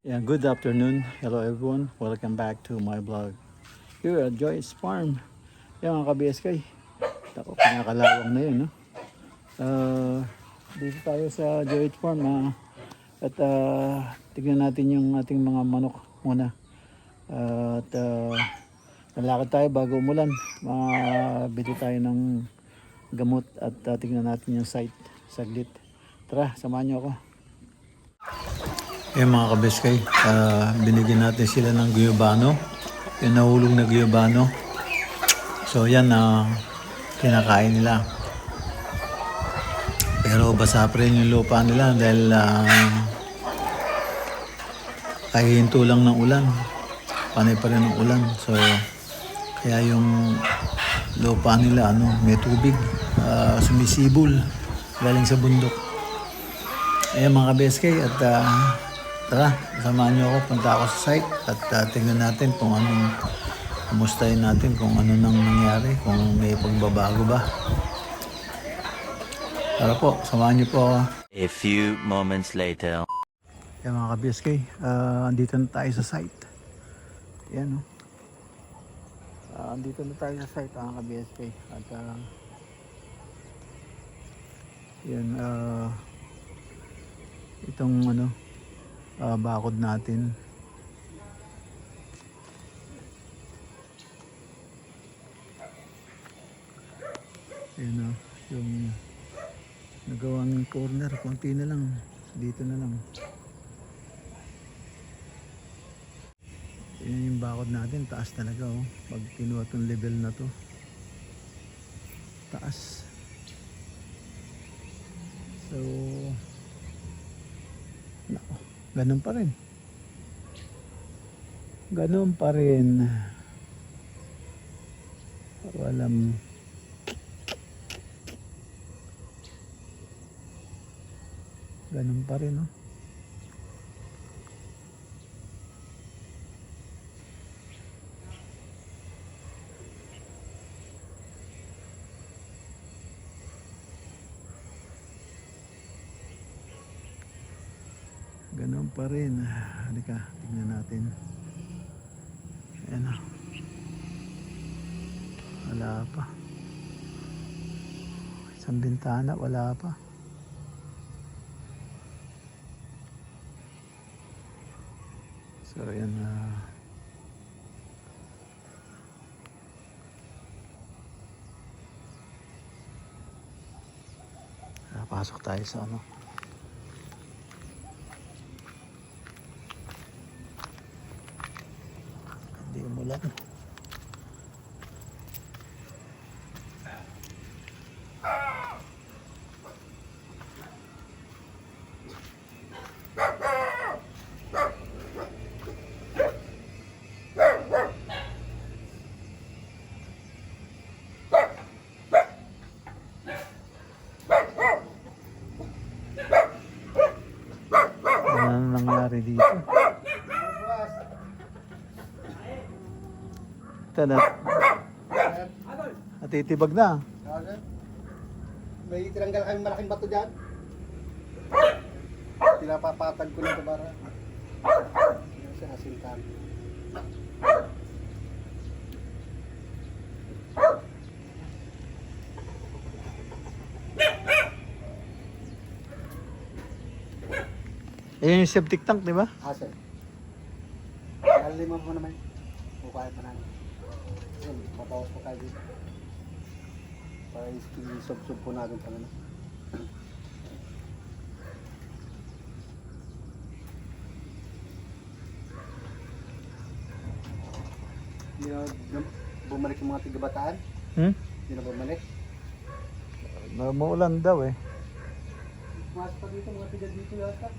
Yeah, good afternoon. Hello everyone. Welcome back to my vlog. Here at Joyce Farm. Yan mga ka-BSK. Ako, pinakalawang na yun. No? Dito tayo sa Joyce Farm. At tignan natin yung ating mga manok muna. Nalakad tayo bago umulan. Bili tayo ng gamot at tignan natin yung site. Saglit. Tara, samahan niyo ako. Yung mga kabeskay, binigyan natin sila ng guyabano. Yung nahulog na guyabano. So yan, kinakain nila. Pero basa pa rin yung lupa nila dahil kahihinto lang ng ulan. Panay pa rin ng ulan. So kaya yung lupa nila may tubig. Sumisibol galing sa bundok. Ayan mga kabeskay at tara, samahan niyo ako, punta ako sa site at tingnan natin kung kumustahin natin kung ano nang nangyari, kung may pagbabago ba. Tara po, samahan niyo po ako. A few moments later. Yan mga ka-BSK, andito na tayo sa site. Yan andito na tayo sa site mga ka-BSK. At yan, itong bakod natin. Ayan yung nagawang corner, konti na lang, dito na lang. Ayan yung bakod natin, taas talaga pag kinuha tong level na to, taas. So nako, ganun pa rin. Ganun pa rin. Walang ganun pa rin Ganun pa rin. Halika, tingnan natin. Ayan wala pa. Isang bintana, wala pa. So ayan pasok tayo sa hindi umulan. Ano nangyari dito? Ito na. Natitibag na. May tinanggal kami malaking bato dyan. Pinapapatag ko nito para sa asintan. Ayan yung septic tank, di ba? Sir. Lima mo naman. Bukaya pa namin. Yun, papawas po kayo dito. Para isub-sub po natin pa naman. Hindi na bumalik yung mga tigabataan? Hindi na bumalik? Maulan daw Mas pa dito, mga tiga dito yata.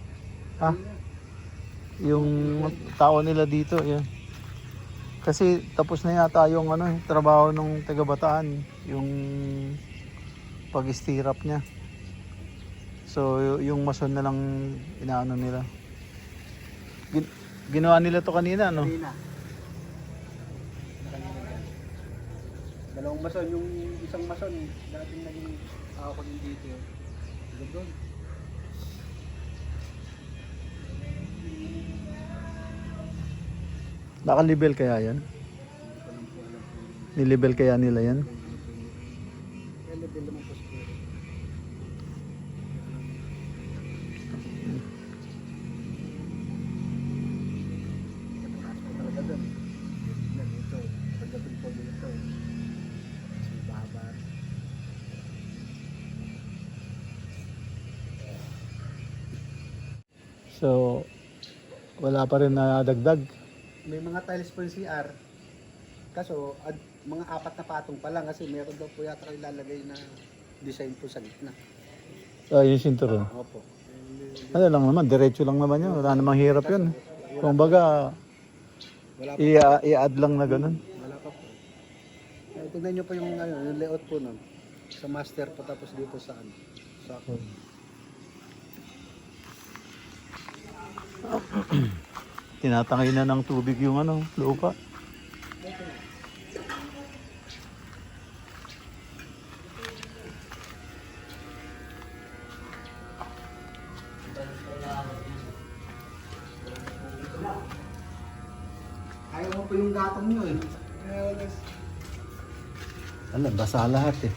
Yung tao nila dito, yan. Kasi tapos na yata yung trabaho ng taga-Bataan, yung pag-stirrup niya. So yung mason na lang inaano nila. Ginawa nila to kanina, Kanina. Dalawang mason, yung isang mason, dating naging ako din dito. Doon. Naka-level kaya yan? Ni-level kaya nila yan? Level naman po siguro. Talaga doon. Yan, ito. Pagdating po dito. Mas mababa. So, wala pa rin na dagdag. May mga tiles po yung CR. Kaso, mga 4 na patong pa lang kasi meron daw po yata ilalagay na design po sa gitna. Yung sinturon. Opo. Ano lang naman, diretso lang naman yun. Wala namang hirap yun. Kung baga, Wala pa. i-add lang na ganun. Wala pa po. Tignan nyo po yung, yung layout po nun. Sa master po tapos dito sa ano. Sa Tinatangay na ng tubig yung lupa. ayaw mo po yung gatong nyo eh. Alam, basa lahat eh.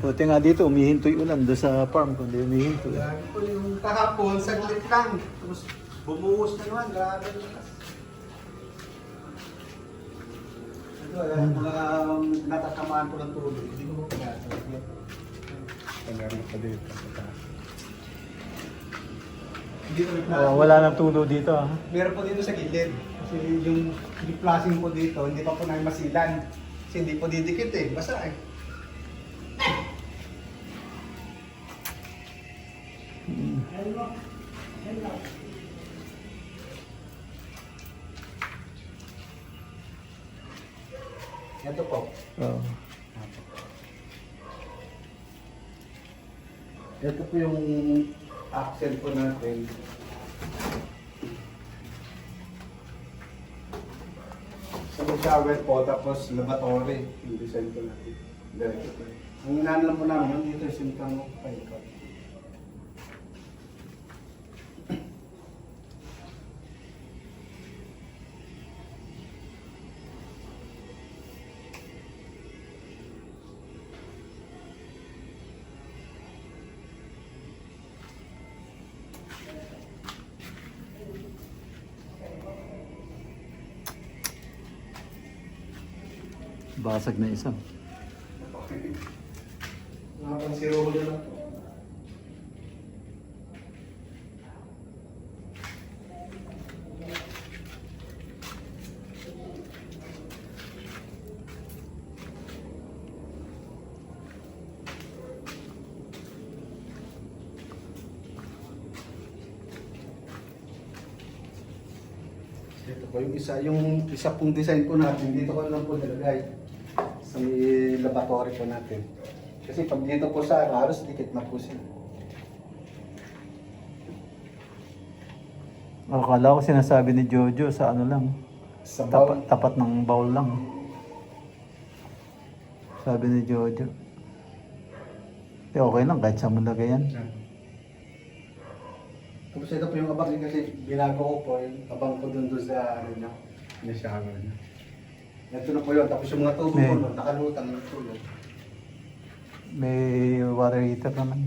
Buti nga dito, umihinto yung ulan. Doon sa farm, kundi umihinto. Grabe po yung kahapon, saglit lang. Tapos bumuhos na naman, grabe naman. Ito, mga natatamaan po ng tubig. Hindi ko po pinasaglit. Pagkarin pa dito. Hindi ko Wala nang tulo dito ah. meron po dito sa gilid. Kasi yung flashing po dito, hindi pa po namin masilan. Kasi hindi po didikit eh, basa eh. Ito po. Oh. Ito po yung accent po natin. Sa may shower po, tapos lavatory. Yung design po natin. Diretso po. Ang inaanlam po namin, dito yung sintang paikot. Basag na isa. Nakapansiro ko na lang po. Ito po yung isa pong design po natin, dito ko lang po nilagay sa may laboratory po natin. Kasi pag dito po sa halos dikit na po siya. Akala ko sinasabi ni Jojo sa ano lang. Sa bowl. Tapat ng bowl lang. Sabi ni Jojo. Okay lang kahit saan mo lagay yan. Tapos ito po yung abang niya kasi binago ko po yung abang ko dun sa ano niya, na shower niya. Ito na po yun. Tapos yung mga tubo May- ko nun, nakalutang yung tulog. May water heater naman.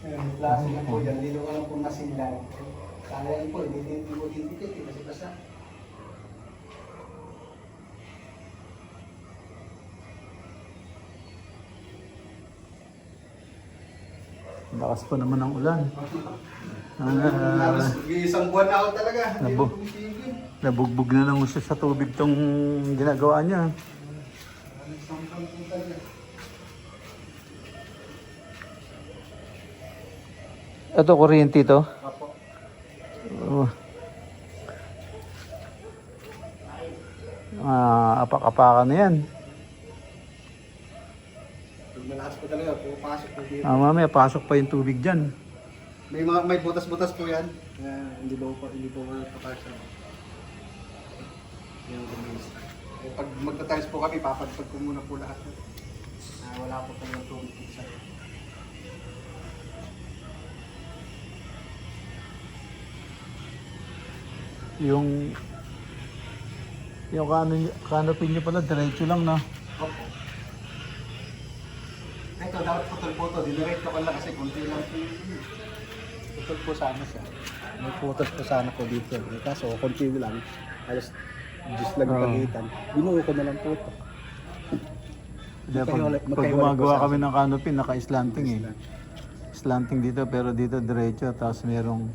May klase na po yan, dito ko lang po masinlan. Sayang po, hindi ko didikit eh, kasi basta. Lakas pa naman ng ulan. Halos isang buwan na ako talaga. Hindi Nabo. ko pumitigil. Nabugbog na lang siya sa tubig tong ginagawa niya. Isang buwan po talaga. Ito, kuryente ito. Apo. Oh. Apak-apakan na yan. Pag malakas po talaga, pupasok po dito. Mamaya, pasok pa yung tubig dyan. May butas-butas po yan. Hindi po papasok. Yung lumis. Eh, pag magta-tiles po kami, papagpag ko muna po lahat. Wala po kami ng tubig sa Yung canopy niyo pala, diretso lang na. Opo. Ito, dapat putol po ito. Diniretso ko lang kasi kunti lang po yun. Putol po sana siya. May putol po sana po dito. Eh, kaso, kunti lang. Alas, just lang yung Oo. pagitan. Binuo ko na lang po ito. Hindi, Magkaiwalay- pag magkaiwalay gumagawa po sa kami ng canopy, naka-slanting eh. Slanting dito, pero dito diretso. Tapos merong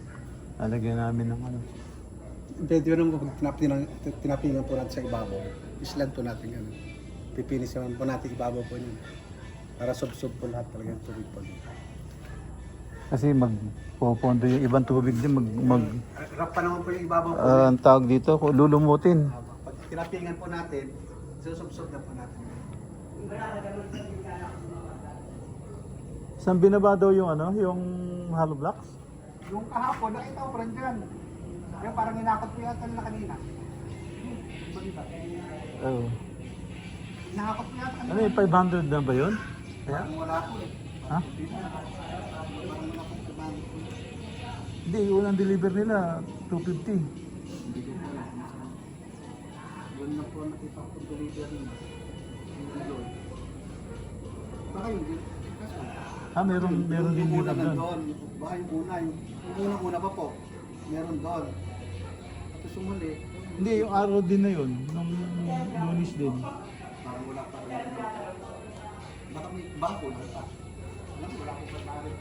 lalagyan namin ng ano. Pwede yun naman tinapingan po natin sa ibabaw. Island po natin yan. Pipinis naman po natin ibabaw po yun. Para sub-sub po lahat talaga yung tubig po dito. Kasi magpopondo yung ibang tubig din. Rap pa naman po yung ibabaw po. Ang tawag dito, lulumutin. Pag tinapingan po natin, susub-sub na po natin. Saan binaba daw yung ano, yung hollow blocks? Yung kahapon, nakita ko pa rin dyan. Kaya parang inakot ko yata nila kanina. Oo. Inakot ko yata Ano kanina. yung 500 na ba yun? Kaya? Parang wala po eh. Ha? Parang inakot ko ba? Hindi, yung unang deliver nila, 250. Hindi ko po alam. Yun na po nakita ko delivery. Yung doon. Baka yun din. Meron din Yung dito una doon. nandun. Baka yung una. Yung una pa po. Meron doon. Tapos sumuli. Hindi, yung araw din na yun, nung Lunis din. Parang wala pa rin. Baka may bako na pa. Wala ko pa tarik.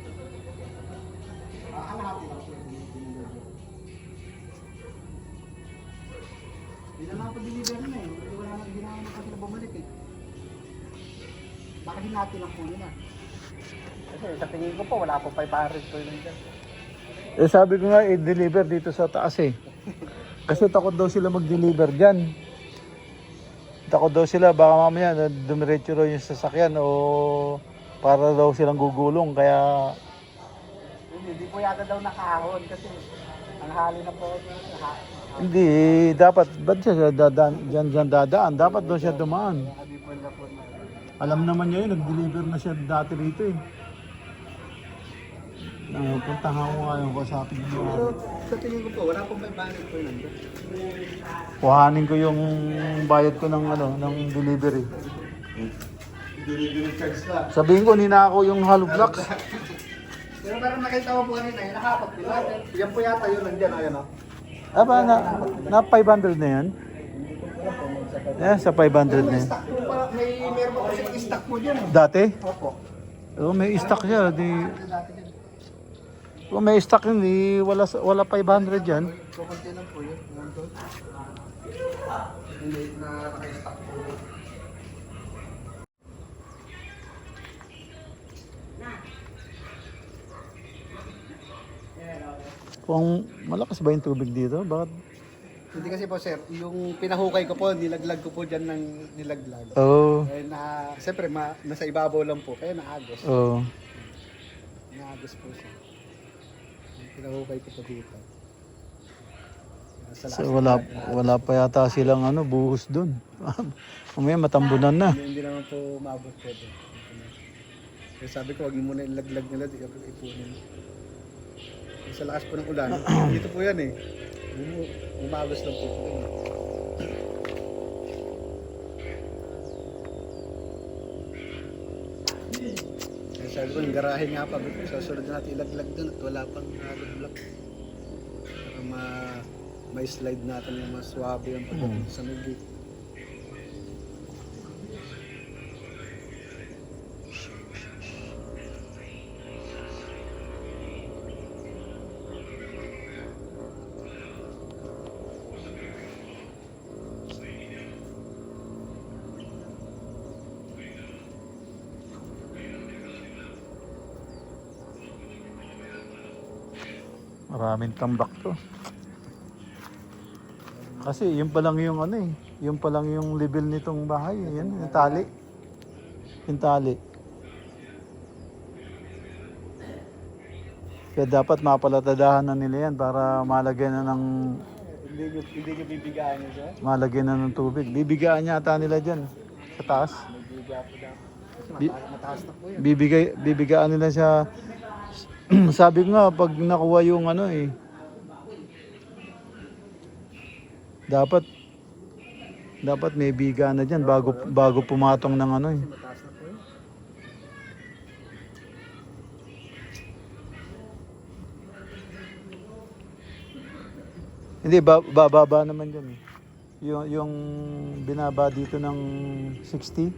Kalahati lang po yung delivery. Hindi na lang ako delivery na eh. Wala na ginawa na kasi na bumalik eh. Baka hinati lang po yun ah. Kasi sa tingin ko po, wala po 500 po yun dyan. Eh sabi ko nga, i-deliver dito sa taas eh. Kasi takot daw sila mag-deliver dyan. Takot daw sila, baka mamaya dumiretso raw yung sasakyan o para daw silang gugulong. Kaya Hindi po yata daw nakahon kasi ang hali na po. hindi, dapat, ba't siya dadaan, dyan dadaan? Dapat doon siya dumaan. Hindi po na po na. Alam naman niya yun, nag-deliver na siya dati rito eh. Puntahan ko nga yung kasapin niya. Pero sa tingin ko po, wala pong 500 po yun. Kuhanin ko yung bayad ko ng ng delivery. Delivery charge na. Sabihin ko, ninakaw yung hollow blocks. Pero parang nakita ko po kanina, yung nakapot, di ba? Yan po yata yun, nandiyan, ayun o. Na 500 na yan? Yeah, sa 500 na yan. Stock po pa, meron po kasi stock po dyan. Dati? Opo. Oo, may stock siya. Dati din. Kung may stock yun, wala 500 yan. Kukunti lang po yun. Nandun. Hindi na naka-stock po. Kung malakas ba yung tubig dito? Bakit? Hindi kasi po sir, yung pinahukay ko po, nilaglag ko po dyan ng nilaglag. Oo. Eh siyempre nasa ibabaw lang po, kaya naagos. Oo. Naagos po siya. Yung pinahukay ko po dito. Sa So, wala pa yata silang buhos dun. Mamaya matambunan na. Hindi naman po maabot po doon. Kaya sabi ko, wag mo muna ilaglag nila, di ka po ipunin. Sa lakas po ng ulan, dito po yan eh. Umagos lang po po. Kaya sabi ko, yung garahe nga pa, sasunod natin ilaglag doon at wala pang block. Para ma-slide natin yung mas swabe yung pagdating sa may gate. Maraming tambak to. Kasi yun pa lang yung yun pa lang yung level nitong bahay. Yan, yung tali. Yung tali. Kaya dapat mapalatadahan na nila yan para malagyan na ng Hindi nyo bibigaan nyo siya. Malagyan na ng tubig. Bibigaan niya ata nila dyan. Sa taas. May biga po daw. Kasi mataas na po yun. Bibigaan nila siya. Sabi ko nga, pag nakuha yung ano eh. Dapat may biga na dyan bago pumatong ng ano eh. Mataas na po yun. Hindi, bababa naman dyan eh. Yung binaba dito ng 60,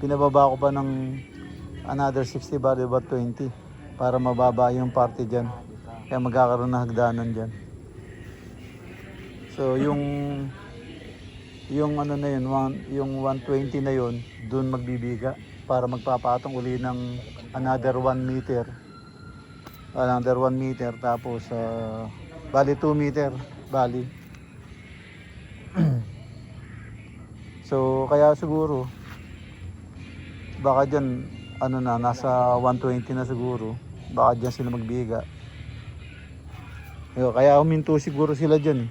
pinababa ko pa ng another 60 ba 20 para mababa yung parte dyan. Kaya magkakaroon ng hagdanan dyan. So yung ano na yun, yung 120 na yun, doon magbibiga para magpapatong uli ng another 1 meter. Another 1 meter tapos bali 2 meter. Bali. So kaya siguro baka dyan ano na nasa 120 na siguro, baka dyan sila magbiga. Kaya huminto siguro sila dyan.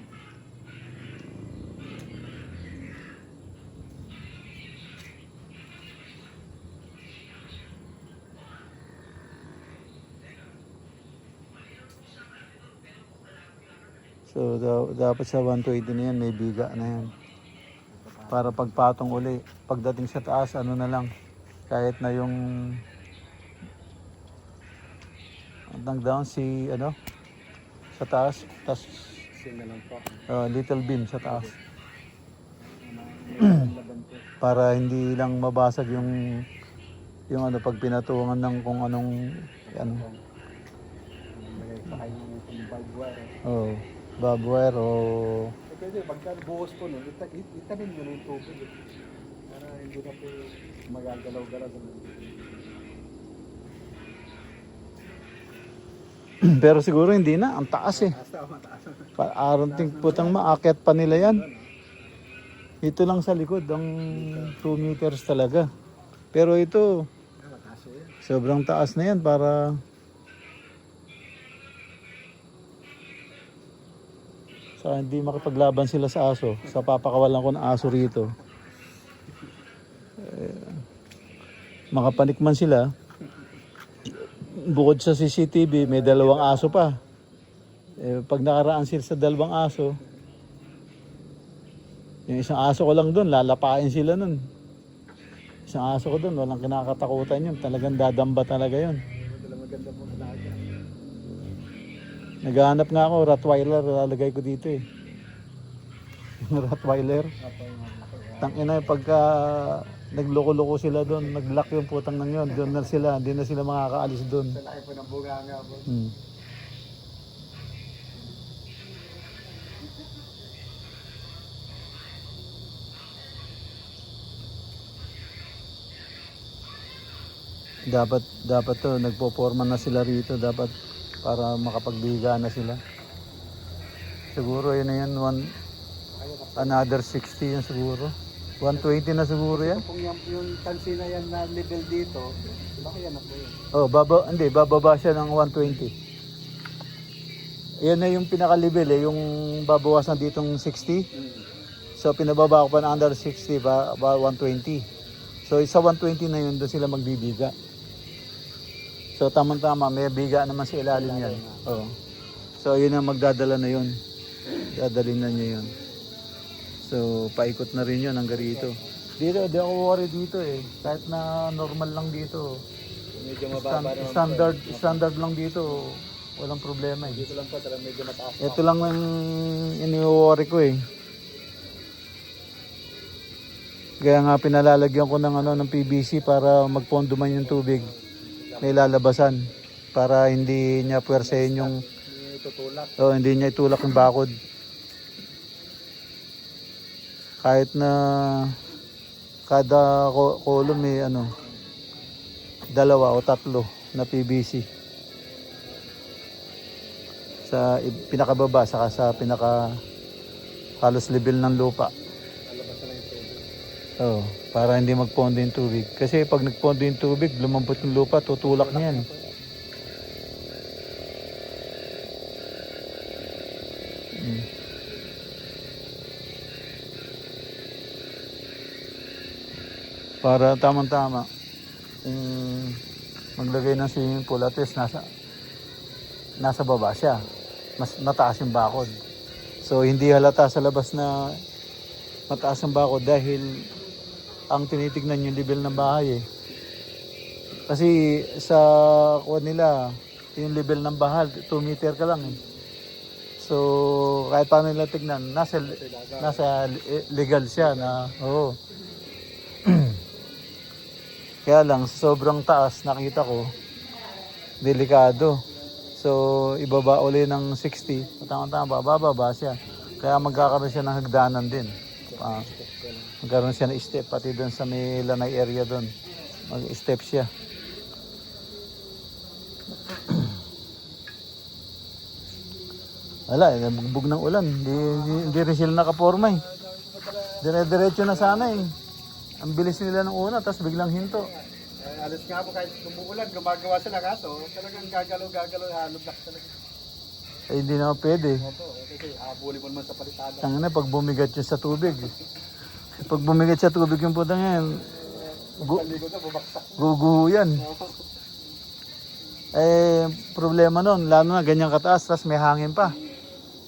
So dapat sa 120 na yan, may biga na yan. Para pagpatong uli, pagdating sa taas, ano na lang, kahit na yung hanggang down si ano sa taas, tas Sina lang po. little beam sa taas. Laban po. Para hindi lang mabasag yung ano pag pinatungan ng kung anong ano. May pa kayo ng barbed wire. Oh, barbed wire o Pwede, pagka buhos po nun, itanim nyo na yung tubig. Para hindi na po magagalaw-galaw. pero siguro hindi na, ang taas eh. Mataas. Aronting putang maakyat pa nila yan. Ito lang sa likod, ang 2 meters talaga. Pero ito, Mataas po yan. sobrang taas na yan para sa hindi makipaglaban sila sa aso. Sa papakawalan ko ng aso rito. Makapanik man sila. Bukod sa CCTV, may 2 aso pa. Pag nakaraan sila sa 2 aso, yung isang aso ko lang doon, lalapain sila nun. Isang aso ko doon, walang kinakatakutan yun. Talagang dadamba talaga yun. Maganda po na lahat yan. Naghahanap nga ako, Rottweiler, lalagay ko dito eh. Rottweiler. Tangina, pagka nagloko-loko sila doon, nag-lock yung putang nang yun, doon na sila, hindi na sila makakaalis doon. Sa laki po ng bunga nga po. Dapat to, nagpo-forma na sila rito, dapat para makapagbiga na sila. Siguro yun na yan, another 60 yan siguro. 120 na siguro yan. Kung yung tansi na yan na level dito, baka yan na po yun. Oh, bababa siya ng 120. Yan na yung pinaka-level eh, yung babawasan ditong 60. So pinababa ko pa ng under 60 ba 120. So sa 120 na yun, doon sila magbibiga. So tamang-tama, may biga naman sa ilalim yan. Oh. So yun ang magdadala na yun. Dadalhin na niya yun. So paikot na rin yun hanggang rito. Dito, di ako worry dito eh. Kahit na normal lang dito. Medyo mababa Standard lang dito. Walang problema eh. Dito lang po, talagang medyo mataas. Ito lang ang ini-worry ko eh. Kaya nga pinalalagyan ko ng PVC para magpondo man yung tubig. May lalabasan para hindi niya puwersahin yung Tutulak. hindi niya itulak yung bakod. Kahit na kada column may 2 o 3 na PVC. Sa pinakababa saka sa pinaka halos level ng lupa. Oh, para hindi magpondo yung tubig. Kasi pag nagpondo yung tubig, lumambot yung lupa, tutulak niyan. Para tamang-tama. Maglagay ng swimming pool at least nasa baba siya. Mas mataas yung bakod. So hindi halata sa labas na mataas ang bakod dahil ang tinitignan yung level ng bahay eh. Kasi sa kuwan nila, yung level ng bahay, 2 meter ka lang eh. So kahit paano nila tignan, nasa legal siya na, oo. Kaya lang, sobrang taas, nakita ko, delikado. So, ibaba uli ng 60, tama-tama, bababa siya. Kaya magkakaroon siya ng hagdanan din. Magkaroon siya ng step, pati doon sa may lanay area doon. Mag-step siya. Wala, nabugbog ng ulan. Hindi rin sila nakaporma eh. Dire-diretso na sana eh. Ang bilis nila ng una, tapos biglang hinto. Alas nga po kahit umuulan, gumagawa sila kaso, talagang gagalaw, halubak talaga. Eh, hindi naman pwede. Opo, kasi habulin mo naman sa palitada. Tanga na, pag bumigat yun sa tubig. Pag bumigat sa tubig yung puta ngayon, Paligo na, bubaksak. guguho yan. Eh, problema nun, lalo na ganyan kataas, tapos may hangin pa.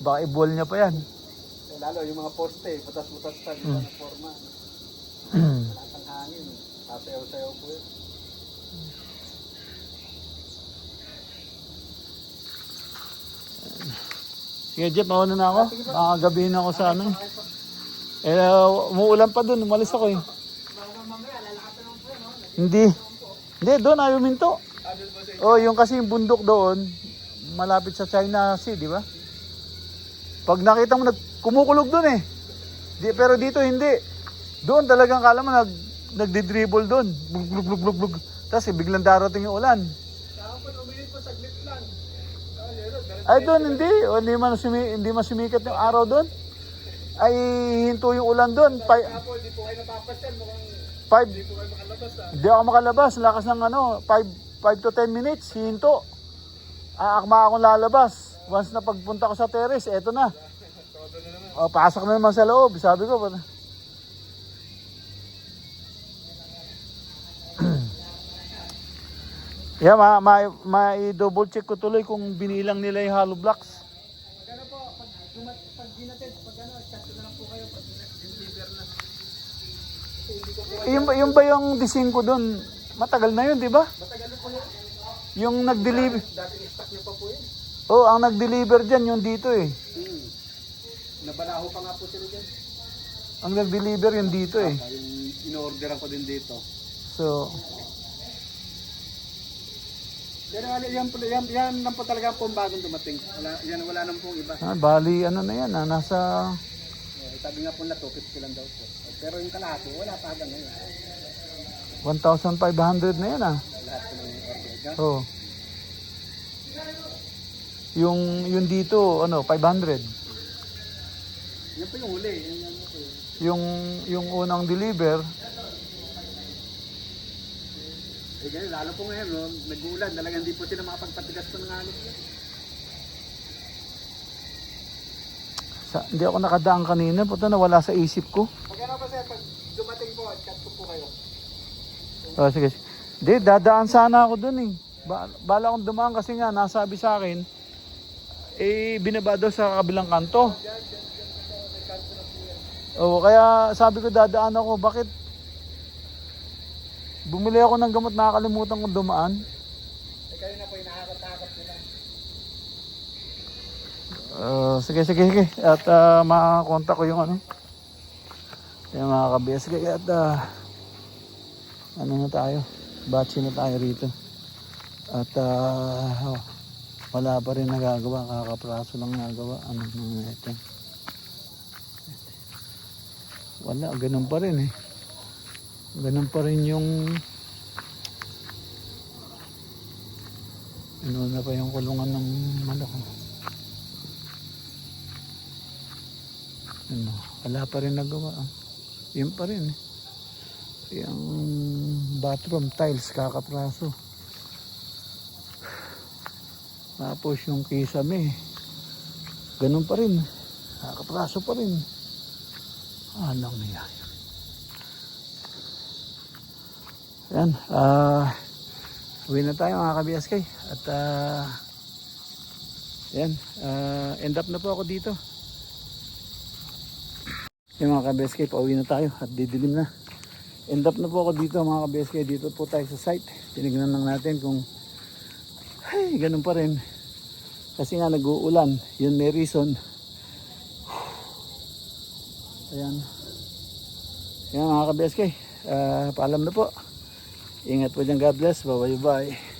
Baka i-ball niya pa yan. Lalo yung mga poste, butas-butas pa, di ba na forma. Wala pang hangin. Sasayaw-sayaw po yun. Sige Jeff, mauna na ako. Makagabihin ako sa ano. Eh, umuulan pa dun, umalis ako eh. Hindi. Hindi, doon ayaw minto. Oh, yung kasi yung bundok doon, malapit sa China Sea, di ba? Pag nakita mo, kumukulog doon eh. Pero dito hindi. Doon talagang kala mo nagdi-dribble doon. Blug. Tapos biglang darating yung ulan. Ay doon hindi. Hindi man sumikat yung araw doon. Ay hinto yung ulan doon. Hindi po kayo napapasyal, mukhang hindi po kayo makalabas ha. Hindi ako makalabas. Lakas ng 5 to 10 minutes. Hinto. Aakma akong lalabas. Once na pagpunta ko sa terrace, eto na. Pasok na naman sa loob. Sabi ko, yeah, double check ko tuloy kung binilang nila yung hollow blocks. Magkano po, pag ginatid, pag ano, chat na lang po kayo pag deliver na. Yung ba yung D5 doon? Matagal na yun, di ba? Matagal na po yun. Yung nag-deliver. Dating stock niyo pa po yun. Oh, ang nag-deliver dyan yung dito eh. Nabalaho pa nga po sila dyan. Ang nag-deliver yung dito eh. Yung in-orderan ko din dito. So, Pero yan lang po talaga po ang bagong dumating. Wala nang pong iba. bali ano na yan, nasa Sabi nga po na 250 lang daw po. Pero yung kalahati, wala pa hanggang ngayon. 1,500 na yan ah. Lahat po ng order. Oh. Yung dito, 500. Yan po yung huli. Yan po. Yung unang deliver, Ganyan, lalo po ngayon, no? Nag-uulan. Talagang hindi po sila makapagpatigas po ng halos. hindi ako nakadaan kanina, puta nawala sa isip ko. Magkano pa sir, pag dumating po, chat ko po kayo. Oh, sige. Hindi, dadaan sana ako dun eh. Bala akong dumaan kasi nga, nasabi sa akin, binaba daw sa kabilang kanto. Oh, kaya sabi ko dadaan ako, bakit? Bumili ako ng gamot, nakakalimutan kong dumaan. Kayo na po, inahakot-hakot nila. Sige. At makakontak ko yung yung mga kabiyas. At ano na tayo? Batch na tayo rito. At wala pa rin nagagawa. Kakapraso lang nagawa. Ano na ito? Wala, ganun pa rin eh. Ganun pa rin yung na pa yung kulungan ng manok. Wala pa rin nagawa. Yun pa rin eh. Yung bathroom tiles kakapraso. Tapos yung kisame ganun pa rin. Kakapraso pa rin. Anong nangyayari? Ayan, uwi na tayo mga ka-BSK. At ayan, end up na po ako dito. Yung mga ka-BSK, pauwi na tayo at didilim na. End up na po ako dito mga ka-BSK. Dito po tayo sa site. Tinignan lang natin kung ganun pa rin. Kasi nga nag-uulan. Yun may reason. Ayan. Ayan mga ka-BSK. Paalam na po. Ingat po dyan. God bless. Bye bye.